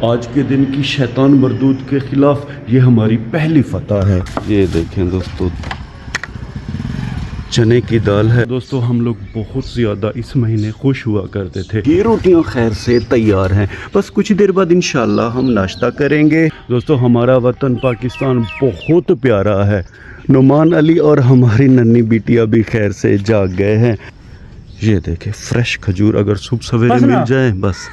آج کے دن کی شیطان مردود کے خلاف یہ ہماری پہلی فتح ہے۔ یہ دیکھیں دوستو، چنے کی دال ہے۔ دوستو ہم لوگ بہت زیادہ اس مہینے خوش ہوا کرتے تھے۔ یہ روٹیاں خیر سے تیار ہیں، بس کچھ دیر بعد انشاءاللہ ہم ناشتہ کریں گے۔ دوستو ہمارا وطن پاکستان بہت پیارا ہے۔ نعمان علی اور ہماری ننھی بیٹیاں بھی خیر سے جاگ گئے ہیں۔ یہ دیکھیں فریش کھجور اگر صبح سویرے مل جائیں بس۔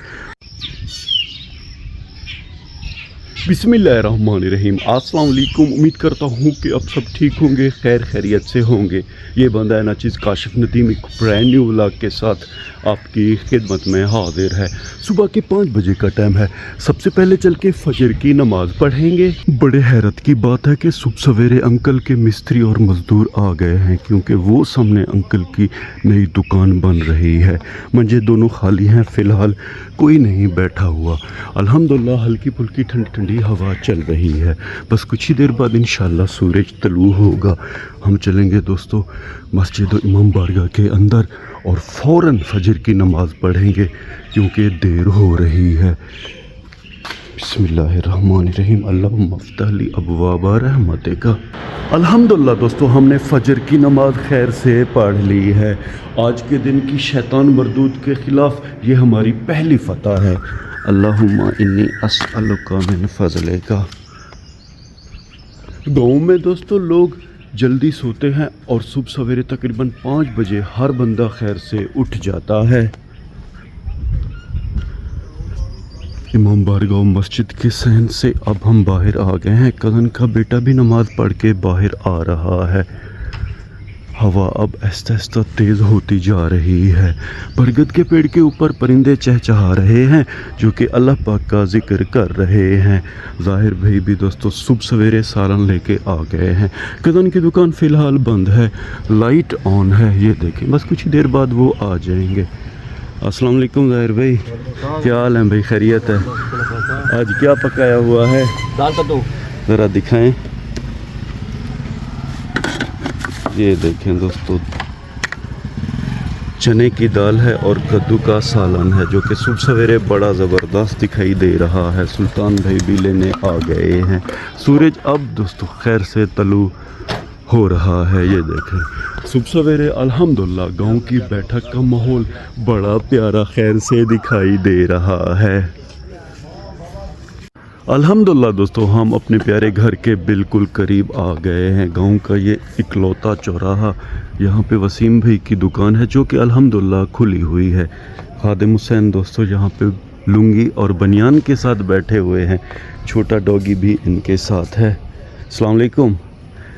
بسم اللہ الرحمن الرحیم۔ السلام علیکم، امید کرتا ہوں کہ اب سب ٹھیک ہوں گے، خیر خیریت سے ہوں گے۔ یہ بندہ ہے ناچیز کاشف ندیم ایک برینڈ نیو ولاگ کے ساتھ آپ کی خدمت میں حاضر ہے۔ صبح کے 5 بجے کا ٹائم ہے۔ سب سے پہلے چل کے فجر کی نماز پڑھیں گے۔ بڑے حیرت کی بات ہے کہ صبح سویرے انکل کے مستری اور مزدور آ گئے ہیں، کیونکہ وہ سامنے انکل کی نئی دکان بن رہی ہے۔ منجے دونوں خالی ہیں، فی الحال کوئی نہیں بیٹھا ہوا۔ الحمدللہ ہلکی پھلکی ٹھنڈی ٹھنڈی ہوا چل رہی ہے۔ بس کچھ ہی دیر بعد انشاءاللہ سورج طلوع ہوگا۔ ہم چلیں گے دوستو مسجد امام بارگاہ کے اندر اور فوراً فجر کی نماز پڑھیں گے، کیونکہ دیر ہو رہی ہے۔ بسم اللہ الرحمن الرحیم۔ اللہم افتح لی ابواب رحمتک۔ الحمدللہ دوستو ہم نے فجر کی نماز خیر سے پڑھ لی ہے۔ آج کے دن کی شیطان مردود کے خلاف یہ ہماری پہلی فتح ہے۔ اللہم انی اسألک من فضلک۔ گاؤں میں دوستو لوگ جلدی سوتے ہیں اور صبح سویرے تقریباً 5 بجے ہر بندہ خیر سے اٹھ جاتا ہے۔ امام بارگاہ مسجد کے صحن سے اب ہم باہر آ گئے ہیں۔ کزن کا بیٹا بھی نماز پڑھ کے باہر آ رہا ہے۔ ہوا اب آہستہ آہستہ تیز ہوتی جا رہی ہے۔ برگد کے پیڑ کے اوپر پرندے چہچہا رہے ہیں، جو کہ اللہ پاک کا ذکر کر رہے ہیں۔ ظاہر بھائی بھی دوستو صبح سویرے سالن لے کے آ گئے ہیں۔ کزن کی دکان فی الحال بند ہے، لائٹ آن ہے۔ یہ دیکھیں بس کچھ دیر بعد وہ آ جائیں گے۔ السلام علیکم ظاہر بھائی، کیا حال ہے بھائی؟ خیریت ہے؟ آج کیا پکایا ہوا ہے؟ دال کدو ذرا دکھائیں۔ یہ دیکھیں دوستو چنے کی دال ہے اور کدو کا سالن ہے، جو کہ صبح سویرے بڑا زبردست دکھائی دے رہا ہے۔ سلطان بھائی بھی لینے آ گئے ہیں۔ سورج اب دوستو خیر سے طلوع ہو رہا ہے۔ یہ دیکھیں صبح سویرے الحمدللہ گاؤں کی بیٹھک کا ماحول بڑا پیارا خیر سے دکھائی دے رہا ہے۔ الحمدللہ دوستو ہم اپنے پیارے گھر کے بالکل قریب آ گئے ہیں۔ گاؤں کا یہ اکلوتا چوراہا، یہاں پہ وسیم بھائی کی دکان ہے، جو کہ الحمدللہ کھلی ہوئی ہے۔ خادم حسین دوستو یہاں پہ لنگی اور بنیان کے ساتھ بیٹھے ہوئے ہیں۔ چھوٹا ڈوگی بھی ان کے ساتھ ہے۔ السلام علیکم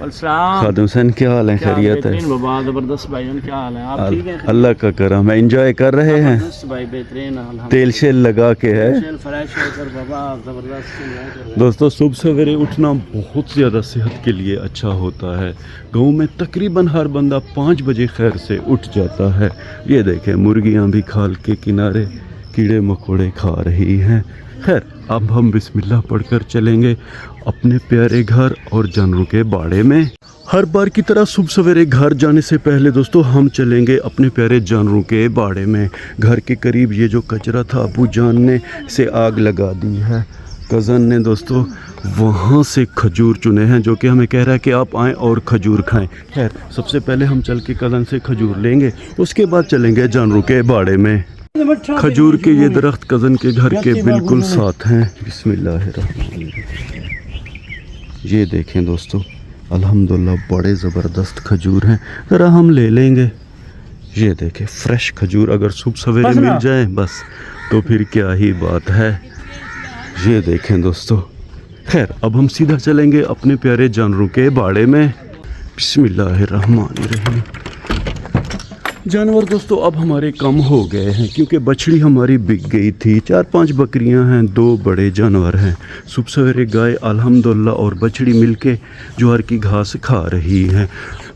خادم حسین، کیا حال ہے؟ خیریت ہے؟ زبردست بھائی، کیا حال ہے؟ آپ ٹھیک ہیں؟ اللہ کا کرم ہے، انجوائے کر رہے ہیں؟ بھائی بہترین، تیل شیل لگا کے ہے فریش ہو کر بابا زبردست۔ دوستو صبح سویرے اٹھنا بہت زیادہ صحت کے لیے اچھا ہوتا ہے۔ گاؤں میں تقریباً ہر بندہ 5 بجے خیر سے اٹھ جاتا ہے۔ یہ دیکھیں مرغیاں بھی کھال کے کنارے کیڑے مکوڑے کھا رہی ہیں۔ خیر اب ہم بسم اللہ پڑھ کر چلیں گے اپنے پیارے گھر اور جانوروں کے باڑے میں۔ ہر بار کی طرح صبح سویرے گھر جانے سے پہلے دوستو ہم چلیں گے اپنے پیارے جانوروں کے باڑے میں۔ گھر کے قریب یہ جو کچرا تھا ابو جان نے اسے آگ لگا دی ہے۔ کزن نے دوستو وہاں سے کھجور چنے ہیں، جو کہ ہمیں کہہ رہا ہے کہ آپ آئیں اور کھجور کھائیں۔ خیر سب سے پہلے ہم چل کے کزن سے کھجور لیں گے، اس کے بعد چلیں گے جانوروں کے باڑے میں۔ کھجور کے یہ درخت کزن کے گھر کے بالکل ساتھ ہیں۔ بسم اللہ الرحمن الرحیم۔ یہ دیکھیں دوستو الحمدللہ بڑے زبردست کھجور ہیں، ذرا ہم لے لیں گے۔ یہ دیکھیں فریش کھجور اگر صبح سویرے مل جائیں بس تو پھر کیا ہی بات ہے۔ یہ دیکھیں دوستو، خیر اب ہم سیدھا چلیں گے اپنے پیارے جانوروں کے باڑے میں۔ بسم اللہ الرحمن الرحیم۔ جانور دوستو اب ہمارے کم ہو گئے ہیں، کیونکہ بچڑی ہماری بک گئی تھی۔ 4-5 بکریاں ہیں، 2 بڑے جانور ہیں۔ صبح سویرے گائے الحمدللہ اور بچڑی مل کے جوار کی گھاس کھا رہی ہیں۔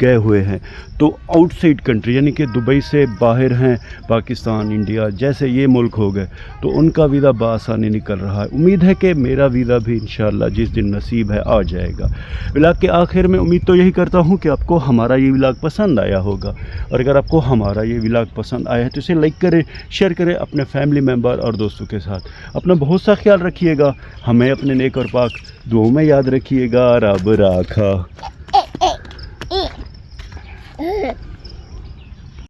گئے ہوئے ہیں تو آؤٹ سائڈ کنٹری یعنی کہ دبئی سے باہر ہیں پاکستان انڈیا جیسے یہ ملک ہو گئے تو ان کا ویزا بآسانی نکل رہا ہے. امید ہے کہ میرا ویزا بھی انشاءاللہ جس دن نصیب ہے آ جائے گا. ولاگ کے آخر میں امید تو یہی کرتا ہوں کہ آپ کو ہمارا یہ ولاگ پسند آیا ہوگا اور اگر آپ کو ہمارا یہ ولاگ پسند آیا ہے تو اسے لائک کریں شیئر کریں اپنے فیملی ممبر اور دوستوں کے ساتھ. اپنا بہت سا خیال رکھیے گا. ہمیں اپنے نیک اور پاک دعاؤں میں یاد رکھیے گا. رب راکھا.